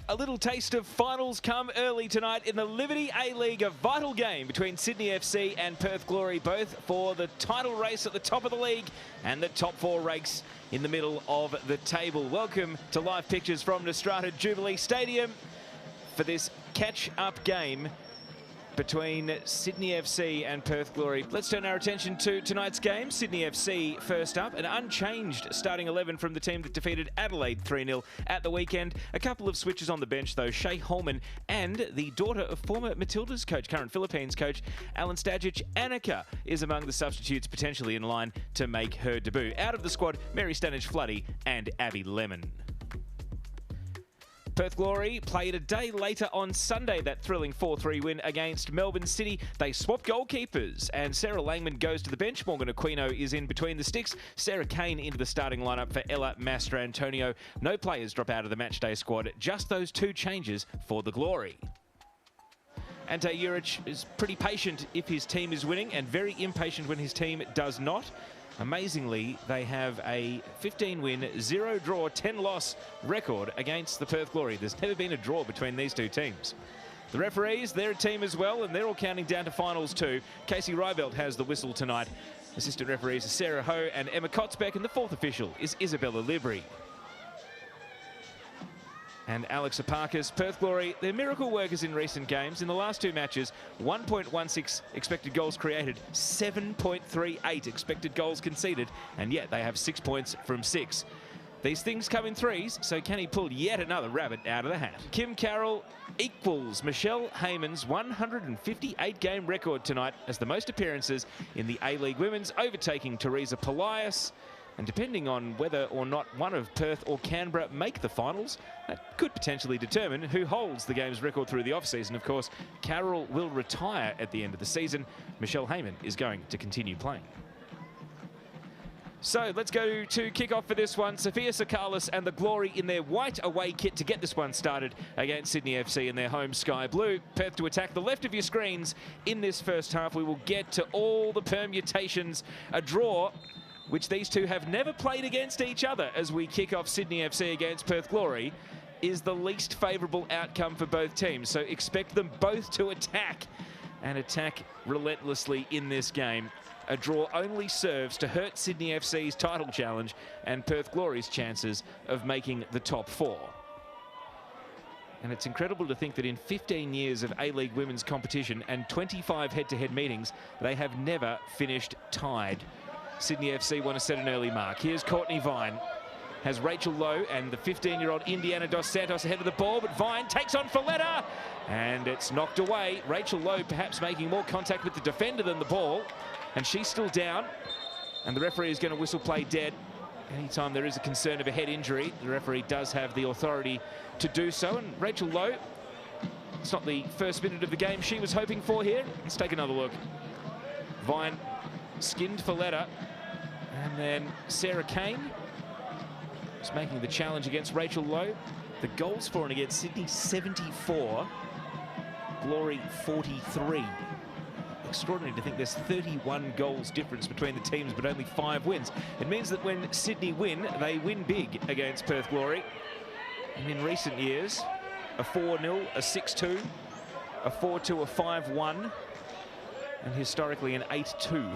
A little taste of finals come early tonight in the Liberty A-League, a vital game between Sydney FC and Perth Glory, both for the title race at the top of the league and the top four race in the middle of the table. Welcome to live pictures from Nostrata Jubilee Stadium for this catch-up game between Sydney FC and Perth Glory. Let's turn our attention to tonight's game. Sydney FC first up, an unchanged starting 11 from the team that defeated Adelaide 3-0 at the weekend. A couple of switches on the bench though. Shay Holman and the daughter of former Matildas coach, current Philippines coach, Alan Stajic, Annika, is among the substitutes potentially in line to make her debut. Out of the squad, Mary Stanage-Floody and Abby Lemon. Perth Glory played a day later on Sunday, that thrilling 4-3 win against Melbourne City. They swapped goalkeepers and Sarah Langman goes to the bench. Morgan Aquino is in between the sticks. Sarah Kane into the starting lineup for Ella Mastrantonio. No players drop out of the matchday squad, just those two changes for the Glory. Ante Juric is pretty patient if his team is winning and very impatient when his team does not. Amazingly, they have a 15-win, 0-draw, 10-loss record against the Perth Glory. There's never been a draw between these two teams. The referees, they're a team as well, and they're all counting down to finals too. Casey Rybelt has the whistle tonight. Assistant referees are Sarah Ho and Emma Kotzbeck, and the fourth official is Isabella Libri. And Alex Aparkas. Perth Glory, they're miracle workers in recent games. In the last two matches, 1.16 expected goals created, 7.38 expected goals conceded, and yet they have 6 points from 6. These things come in threes, so can he pull yet another rabbit out of the hat? Kim Carroll equals Michelle Heyman's 158-game record tonight as the most appearances in the A-League Women's, overtaking Teresa Polias. And depending on whether or not one of Perth or Canberra make the finals, that could potentially determine who holds the game's record through the off-season. Of course, Carroll will retire at the end of the season. Michelle Heyman is going to continue playing. So let's go to kick-off for this one. Sophia Sakalis and the Glory in their white away kit to get this one started against Sydney FC in their home sky blue. Perth to attack the left of your screens in this first half. We will get to all the permutations. A draw, which these two have never played against each other as we kick off Sydney FC against Perth Glory, is the least favourable outcome for both teams. So expect them both to attack and attack relentlessly in this game. A draw only serves to hurt Sydney FC's title challenge and Perth Glory's chances of making the top four. And it's incredible to think that in 15 years of A-League women's competition and 25 head-to-head meetings, they have never finished tied. Sydney FC want to set an early mark. Here's Courtney Vine. Has Rachel Lowe and the 15-year-old Indiana Dos Santos ahead of the ball, but Vine takes on Folletta, and it's knocked away. Rachel Lowe perhaps making more contact with the defender than the ball, and she's still down, and the referee is going to whistle play dead. Anytime there is a concern of a head injury, the referee does have the authority to do so, and Rachel Lowe, it's not the first minute of the game she was hoping for here. Let's take another look. Vine skinned Folletta, and then Sarah Kane is making the challenge against Rachel Lowe. The goals for and against Sydney, 74. Glory, 43. Extraordinary to think there's 31 goals difference between the teams, but only 5 wins. It means that when Sydney win, they win big against Perth Glory. And in recent years, a 4-0, a 6-2, a 4-2, a 5-1, and historically an 8-2.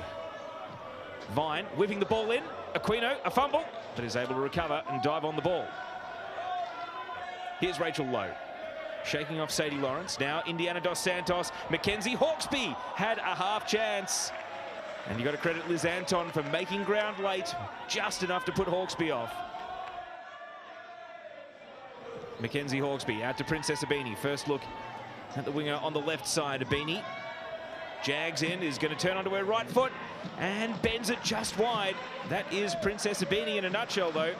Vine whipping the ball in. Aquino, a fumble, but is able to recover and dive on the ball. Here's Rachel Lowe. Shaking off Sadie Lawrence. Now Indiana Dos Santos. Mackenzie Hawkesby had a half chance. And you've got to credit Liz Anton for making ground late, just enough to put Hawkesby off. Mackenzie Hawkesby out to Princess Abini. First look at the winger on the left side. Abini jags in, is going to turn onto her right foot and bends it just wide. That is Princess Abini in a nutshell though.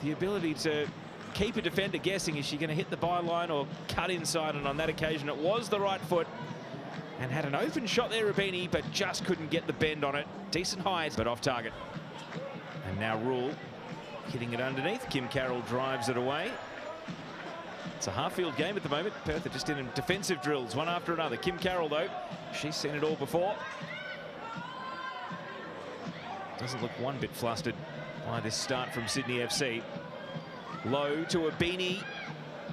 The ability to keep a defender guessing, is she going to hit the byline or cut inside, and on that occasion it was the right foot and had an open shot there, Abini, but just couldn't get the bend on it. Decent height, but off target. And now Rule hitting it underneath. Kim Carroll drives it away. It's a half-field game at the moment. Perth are just in defensive drills, one after another. Kim Carroll, though, she's seen it all before. Doesn't look one bit flustered by this start from Sydney FC. Low to Abini.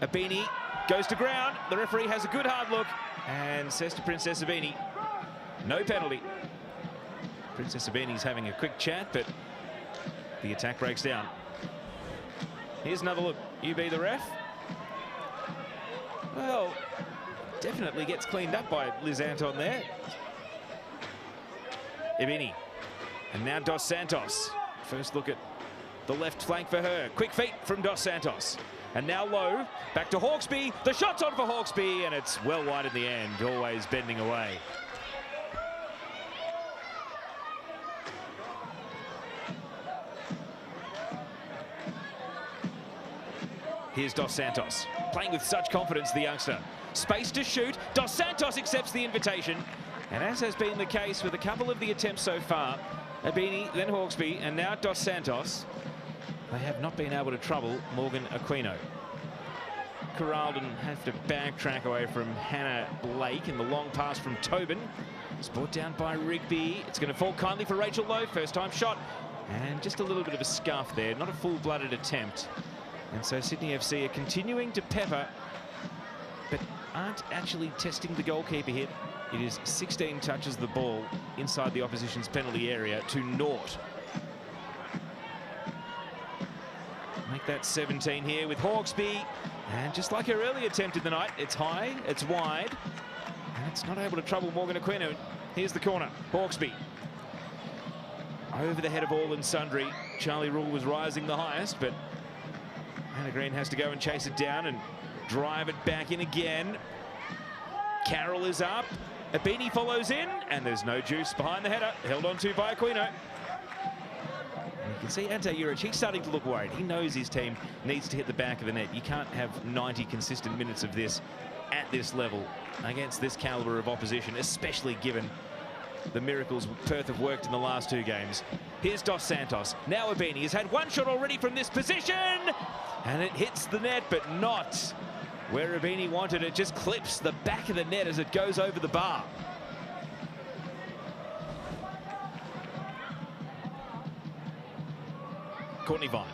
Abini goes to ground. The referee has a good hard look and says to Princess Abini, no penalty. Princess Abini's having a quick chat, but the attack breaks down. Here's another look. You be the ref. Well, definitely gets cleaned up by Liz Anton there. Abini. And now Dos Santos. First look at the left flank for her. Quick feet from Dos Santos. And now low, back to Hawkesby. The shot's on for Hawkesby, and it's well wide in the end, always bending away. Here's Dos Santos, playing with such confidence, the youngster. Space to shoot. Dos Santos accepts the invitation. And as has been the case with a couple of the attempts so far, Abini, then Hawkesby, and now Dos Santos, they have not been able to trouble Morgan Aquino. Corralden have to backtrack away from Hannah Blake, and the long pass from Tobin. It's brought down by Rigby. It's going to fall kindly for Rachel Lowe. First time shot. And just a little bit of a scuff there. Not a full-blooded attempt. And so Sydney FC are continuing to pepper, but aren't actually testing the goalkeeper hit. It is 16 touches the ball inside the opposition's penalty area to 0. Make that 17 here with Hawkesby. And just like her earlier attempt in the night, it's high, it's wide, and it's not able to trouble Morgan Aquino. Here's the corner. Hawkesby. Over the head of all and sundry. Charlie Rule was rising the highest, but Hannah Green has to go and chase it down and drive it back in again. Carroll is up. Abini follows in, and there's no juice behind the header. Held on to by Aquino. And you can see Ante Juric, he's starting to look worried. He knows his team needs to hit the back of the net. You can't have 90 consistent minutes of this at this level against this calibre of opposition, especially given the miracles Perth have worked in the last 2 games. Here's Dos Santos. Now Abini has had 1 shot already from this position, and it hits the net, but not where Abini wanted it. Just clips the back of the net as it goes over the bar. Courtney Vine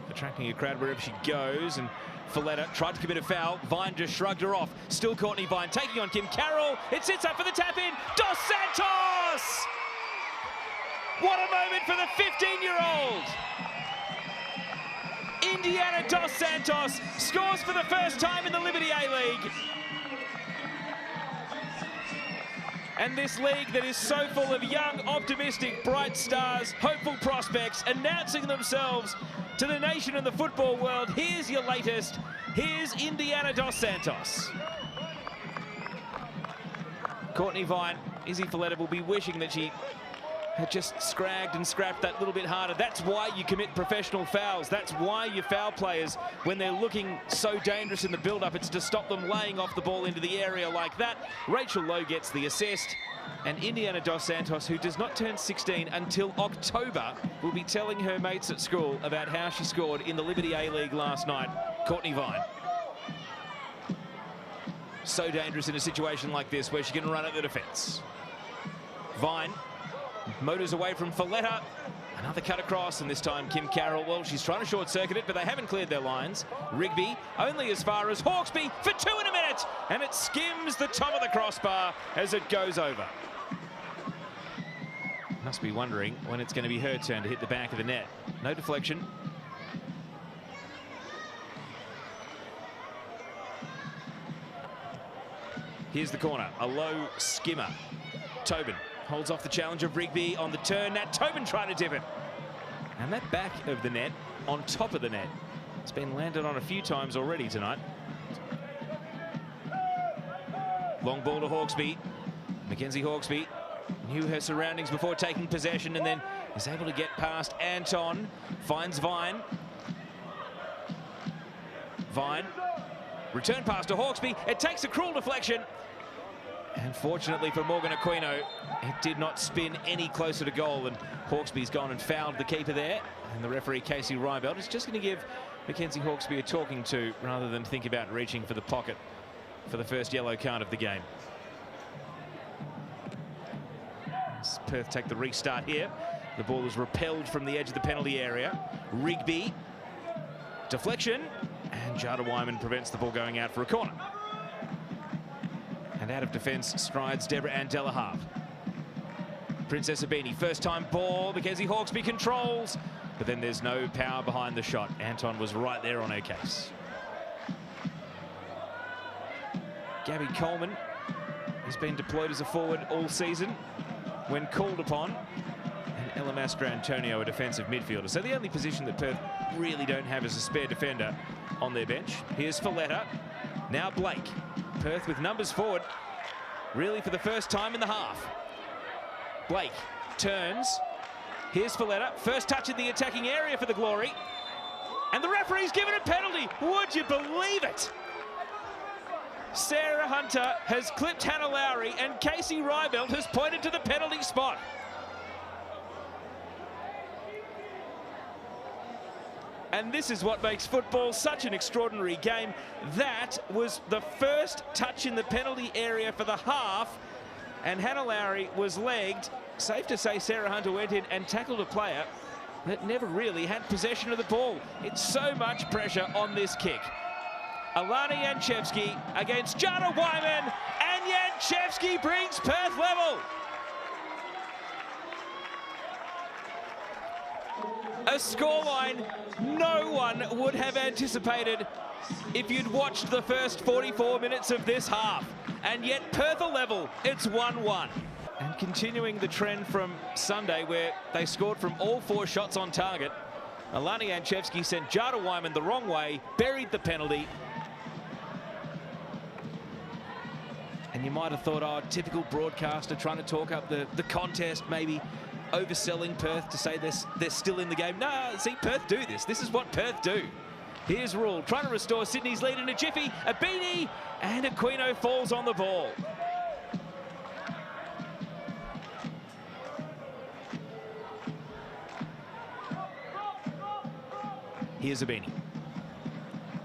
attracting a crowd wherever she goes, and Folletta tried to commit a foul. Vine just shrugged her off. Still Courtney Vine taking on Kim Carroll. It sits up for the tap in. Dos Santos! What a moment for the 15-year-old! Indiana Dos Santos scores for the first time in the Liberty A-League. And this league that is so full of young, optimistic, bright stars, hopeful prospects, announcing themselves to the nation and the football world. Here's your latest. Here's Indiana Dos Santos. Courtney Vine, Izzy Folletta will be wishing that she had just scragged and scrapped that little bit harder. That's why you commit professional fouls. That's why you foul players when they're looking so dangerous in the build-up. It's to stop them laying off the ball into the area like that. Rachel Lowe gets the assist. And Indiana Dos Santos, who does not turn 16 until October, will be telling her mates at school about how she scored in the Liberty A-League last night. Courtney Vine. So dangerous in a situation like this where she can run at the defence. Vine motors away from Folletta. Another cut across, and this time Kim Carroll, well, she's trying to short-circuit it, but they haven't cleared their lines. Rigby only as far as Hawkesby for 2 in a minute, and it skims the top of the crossbar as it goes over. Must be wondering when it's going to be her turn to hit the back of the net. No deflection. Here's the corner, a low skimmer. Tobin holds off the challenge of Rigby on the turn. Now Tobin trying to dip it. And that back of the net, on top of the net, it's been landed on a few times already tonight. Long ball to Hawkesby. Mackenzie Hawkesby knew her surroundings before taking possession, and then is able to get past Anton. Finds Vine. Vine. Return pass to Hawkesby. It takes a cruel deflection. And fortunately for Morgan Aquino, it did not spin any closer to goal, and Hawkesby's gone and fouled the keeper there. And the referee, Casey Rybelt, is just going to give Mackenzie Hawkesby a talking to rather than think about reaching for the pocket for the first yellow card of the game. As Perth take the restart here. The ball is repelled from the edge of the penalty area. Rigby. Deflection. And Jada Wyman prevents the ball going out for a corner. And out of defence strides Deborah Ann Delahaye. Princess Abini, first time ball. Mackenzie Hawkesby controls, but then there's no power behind the shot. Anton was right there on her case. Gabby Coleman has been deployed as a forward all season when called upon. And Ella Mastro-Antonio, a defensive midfielder. So the only position that Perth really don't have is a spare defender on their bench. Here's Folletta. Now Blake. Perth with numbers forward, really for the first time in the half. Blake turns. Here's Folletta. First touch in the attacking area for the Glory. And the referee's given a penalty. Would you believe it? Sarah Hunter has clipped Hannah Lowry and Casey Rybelt has pointed to the penalty spot. And this is what makes football such an extraordinary game. That was the first touch in the penalty area for the half. And Hannah Lowry was legged. Safe to say Sarah Hunter went in and tackled a player that never really had possession of the ball. It's so much pressure on this kick. Alana Janchevski against Jada Wyman. And Janchevski brings Perth level. A scoreline no one would have anticipated if you'd watched the first 44 minutes of this half. And yet Perth are level, it's 1-1. And continuing the trend from Sunday where they scored from all 4 shots on target, Alana Janchevski sent Jada Wyman the wrong way, buried the penalty. And you might have thought, oh, typical broadcaster trying to talk up the contest, maybe overselling Perth to say they're still in the game. No, see, Perth do this. This is what Perth do. Here's Rule trying to restore Sydney's lead in a jiffy. Abini and Aquino falls on the ball. Here's Abini.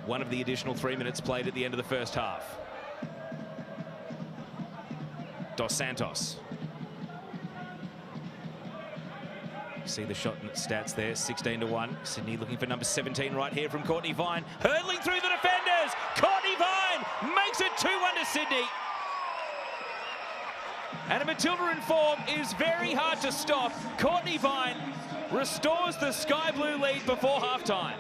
One of the additional 3 minutes played at the end of the first half. Dos Santos. See the shot stats there, 16-1. Sydney looking for number 17 right here from Courtney Vine. Hurdling through the defenders. Courtney Vine makes it 2-1 to Sydney. And a Matilda in form is very hard to stop. Courtney Vine restores the Sky Blue lead before halftime.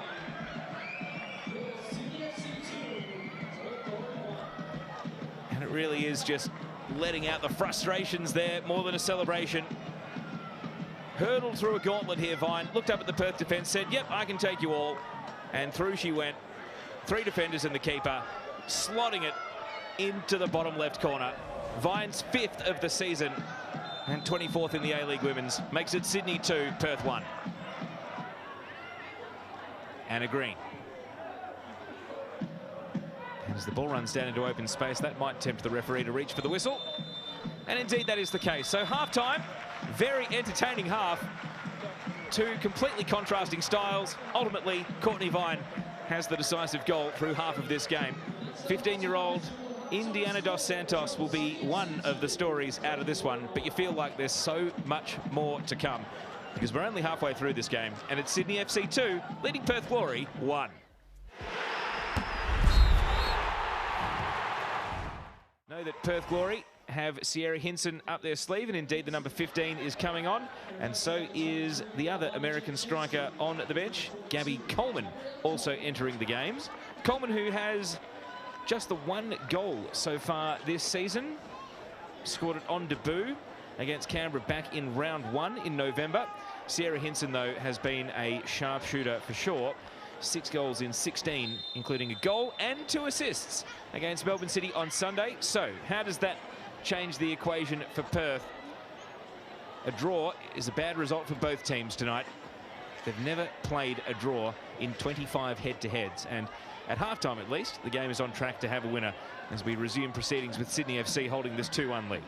And it really is just letting out the frustrations there more than a celebration. Hurdled through a gauntlet here, Vine. Looked up at the Perth defence, said, yep, I can take you all. And through she went. 3 defenders and the keeper, slotting it into the bottom left corner. Vine's 5th of the season and 24th in the A-League Women's. Makes it Sydney 2, Perth 1. Anna Green. And as the ball runs down into open space, that might tempt the referee to reach for the whistle. And indeed that is the case. So half-time. Very entertaining half. 2 completely contrasting styles. Ultimately, Courtney Vine has the decisive goal through half of this game. 15-year-old Indiana Dos Santos will be one of the stories out of this one, but you feel like there's so much more to come because we're only halfway through this game, and it's Sydney FC 2 leading Perth Glory 1. Know that Perth Glory have Sierra Hinson up their sleeve, and indeed the number 15 is coming on, and so is the other American striker on the bench, Gabby Coleman, also entering the games. Coleman, who has just the 1 goal so far this season, scored it on debut against Canberra back in round 1 in November. Sierra Hinson, though, has been a sharpshooter for sure. 6 goals in 16, including a goal and 2 assists against Melbourne City on Sunday. So how does that change the equation for Perth? A draw is a bad result for both teams tonight. They've never played a draw in 25 head-to-heads, and at halftime at least the game is on track to have a winner as we resume proceedings with Sydney FC holding this 2-1 lead.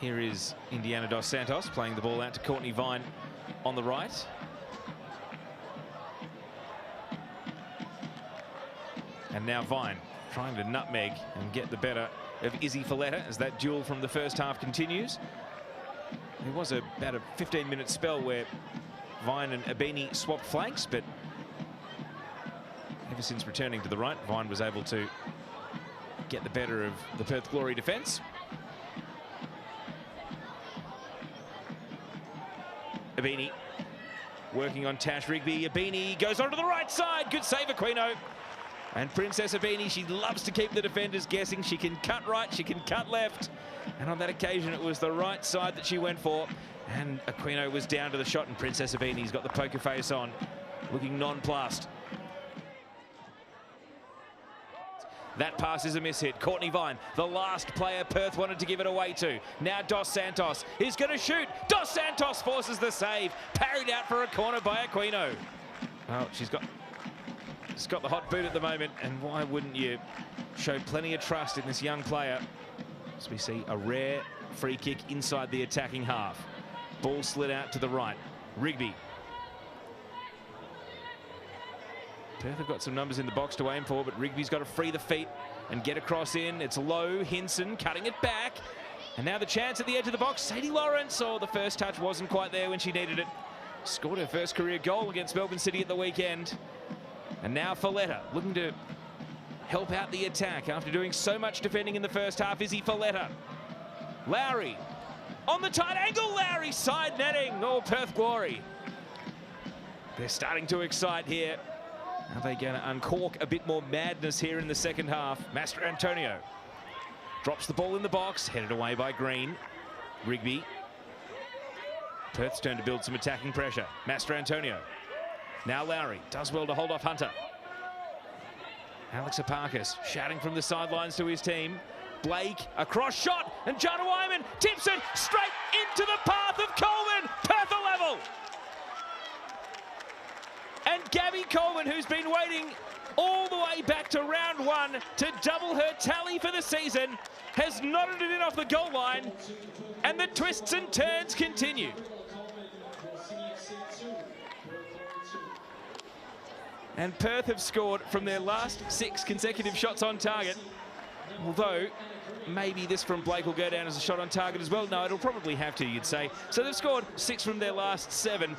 Here is Indiana Dos Santos playing the ball out to Courtney Vine on the right. And now Vine trying to nutmeg and get the better of Izzy Folletta as that duel from the first half continues. There was about a 15-minute spell where Vine and Abini swapped flanks, but ever since returning to the right, Vine was able to get the better of the Perth Glory defence. Abini working on Tash Rigby. Abini goes onto the right side. Good save, Aquino. And Princess Abini, she loves to keep the defenders guessing. She can cut right, she can cut left. And on that occasion, it was the right side that she went for. And Aquino was down to the shot, and Princess Abini's got the poker face on, looking nonplussed. That pass is a mishit. Courtney Vine, the last player Perth wanted to give it away to. Now Dos Santos is going to shoot. Dos Santos forces the save. Parried out for a corner by Aquino. Well, she's got the hot boot at the moment, and why wouldn't you show plenty of trust in this young player? As we see a rare free kick inside the attacking half. Ball slid out to the right. Rigby. Perth have got some numbers in the box to aim for, but Rigby's got to free the feet and get across in. It's low. Hinson cutting it back. And now the chance at the edge of the box. Sadie Lawrence. Oh, the first touch wasn't quite there when she needed it. Scored her first career goal against Melbourne City at the weekend. And now Folletta looking to help out the attack after doing so much defending in the first half. Izzy Folletta. Lowry on the tight angle. Lowry side netting. Oh, Perth Glory. They're starting to excite here. Are they going to uncork a bit more madness here in the second half? Master Antonio drops the ball in the box, headed away by Green. Rigby. Perth's turn to build some attacking pressure. Master Antonio. Now Lowry does well to hold off Hunter. Alex Apakis shouting from the sidelines to his team. Blake, a cross shot, and Jana Wyman tips it straight into the path of Coleman. Perth a level. And Gabby Coleman, who's been waiting all the way back to round one to double her tally for the season, has nodded it in off the goal line, and the twists and turns continue. And Perth have scored from their last 6 consecutive shots on target, although maybe this from Blake will go down as a shot on target as well. No, it'll probably have to, you'd say. So they've scored 6 from their last 7.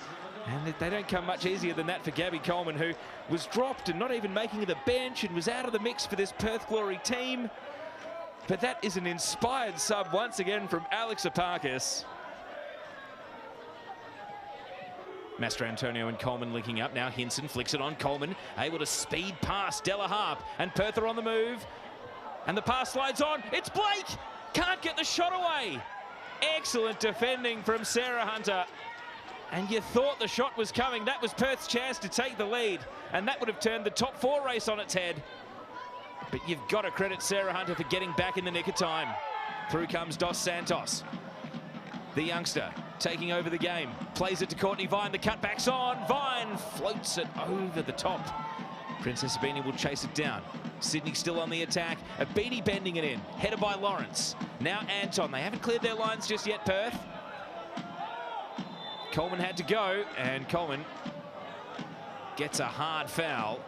And they don't come much easier than that for Gabby Coleman, who was dropped and not even making the bench and was out of the mix for this Perth Glory team. But that is an inspired sub once again from Alex Apakis. Master Antonio and Coleman linking up. Now Hinson flicks it on. Coleman able to speed past Della Harp, and Perth are on the move. And the pass slides on. It's Blake. Can't get the shot away. Excellent defending from Sarah Hunter. And you thought the shot was coming. That was Perth's chance to take the lead, and that would have turned the top 4 race on its head. But you've got to credit Sarah Hunter for getting back in the nick of time. Through comes Dos Santos. The youngster taking over the game. Plays it to Courtney Vine. The cutback's on. Vine floats it over the top. Princess Abini will chase it down. Sydney still on the attack. Abini bending it in. Headed by Lawrence. Now Anton. They haven't cleared their lines just yet, Perth. Coleman had to go, and Coleman gets a hard foul.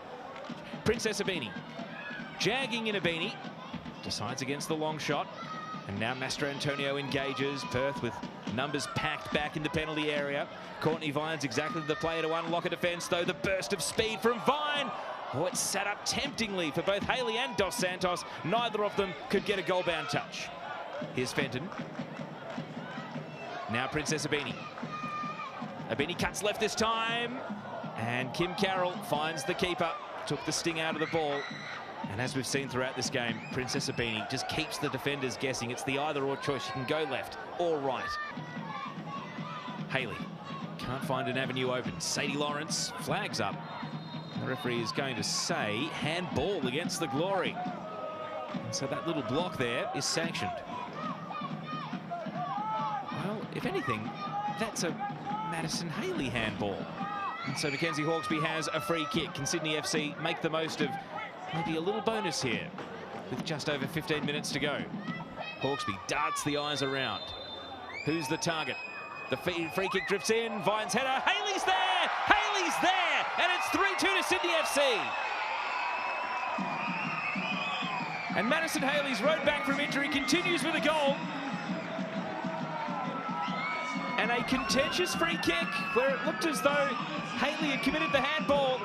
Princess Abini jagging in Abini, decides against the long shot, and now Master Antonio engages. Perth with numbers packed back in the penalty area. Courtney Vine's exactly the player to unlock a defence, though. The burst of speed from Vine. Oh, it's set up temptingly for both Haley and Dos Santos. Neither of them could get a goal-bound touch. Here's Fenton. Now Princess Abini. Abini cuts left this time, and Kim Carroll finds the keeper. Took the sting out of the ball. And as we've seen throughout this game, Princess Abini just keeps the defenders guessing. It's the either-or choice. You can go left or right. Haley can't find an avenue open. Sadie Lawrence flags up. The referee is going to say handball against the Glory. And so that little block there is sanctioned. Well, if anything, that's a Madison Haley handball. And so Mackenzie Hawkesby has a free kick. Can Sydney FC make the most of maybe a little bonus here with just over 15 minutes to go? Hawkesby darts the eyes around. Who's the target? The free kick drifts in. Vine's header. Haley's there! Haley's there! And it's 3-2 to Sydney FC. And Madison Haley's road back from injury continues with a goal. And a contentious free kick where it looked as though Haley had committed the handball.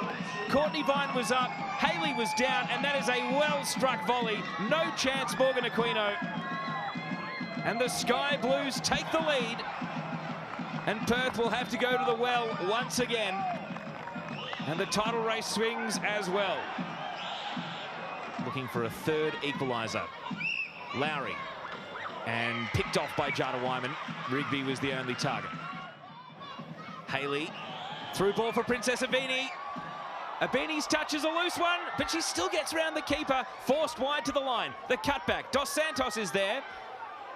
Courtney Vine was up, Haley was down, and that is a well-struck volley. No chance, Morgan Aquino. And the Sky Blues take the lead. And Perth will have to go to the well once again. And the title race swings as well. Looking for a third equaliser. Lowry. And picked off by Jada Wyman. Rigby was the only target. Haley, through ball for Princess Abini. Abini's touch is a loose one, but she still gets around the keeper, forced wide to the line. The cutback, Dos Santos is there.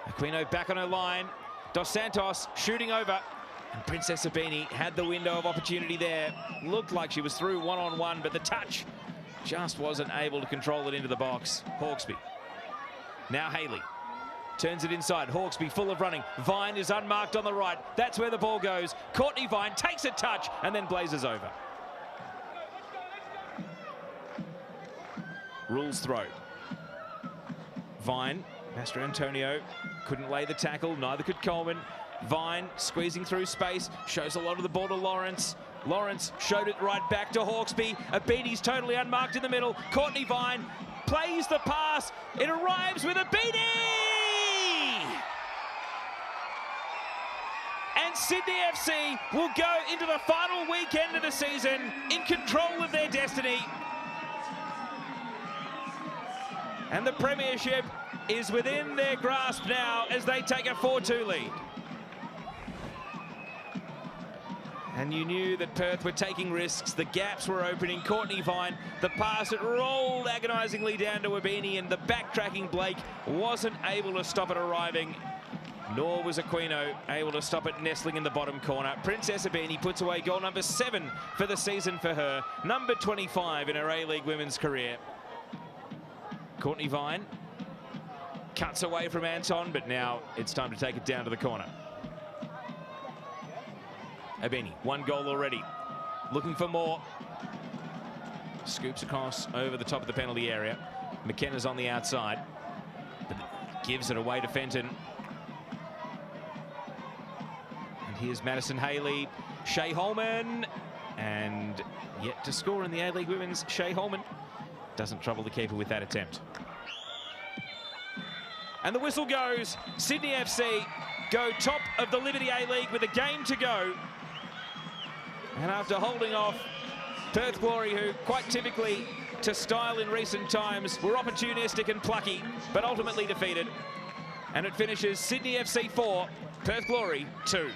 Aquino back on her line. Dos Santos shooting over. And Princess Abini had the window of opportunity there. Looked like she was through one-on-one, but the touch just wasn't able to control it into the box. Hawkesby. Now Haley. Turns it inside. Hawkesby full of running. Vine is unmarked on the right. That's where the ball goes. Courtney Vine takes a touch and then blazes over. Rules throw. Vine, Master Antonio couldn't lay the tackle, neither could Coleman. Vine squeezing through space, shows a lot of the ball to Lawrence. Lawrence showed it right back to Hawkesby. Abini's totally unmarked in the middle. Courtney Vine plays the pass. It arrives with Abini! And Sydney FC will go into the final weekend of the season in control of their destiny. And the premiership is within their grasp now as they take a 4-2 lead. And you knew that Perth were taking risks. The gaps were opening. Courtney Vine, the pass, it rolled agonisingly down to Abini, and the backtracking Blake wasn't able to stop it arriving. Nor was Aquino able to stop it nestling in the bottom corner. Princess Abini puts away goal number 7 for the season for her. Number 25 in her A-League women's career. Courtney Vine cuts away from Anton, but now it's time to take it down to the corner. Abini, 1 goal already. Looking for more. Scoops across over the top of the penalty area. McKenna's on the outside, but gives it away to Fenton. And here's Madison Haley, Shea Holman, and yet to score in the A-League Women's, Shea Holman doesn't trouble the keeper with that attempt. And the whistle goes. Sydney FC go top of the Liberty A-League with a game to go. And after holding off Perth Glory, who quite typically to style in recent times were opportunistic and plucky, but ultimately defeated. And it finishes Sydney FC 4, Perth Glory 2.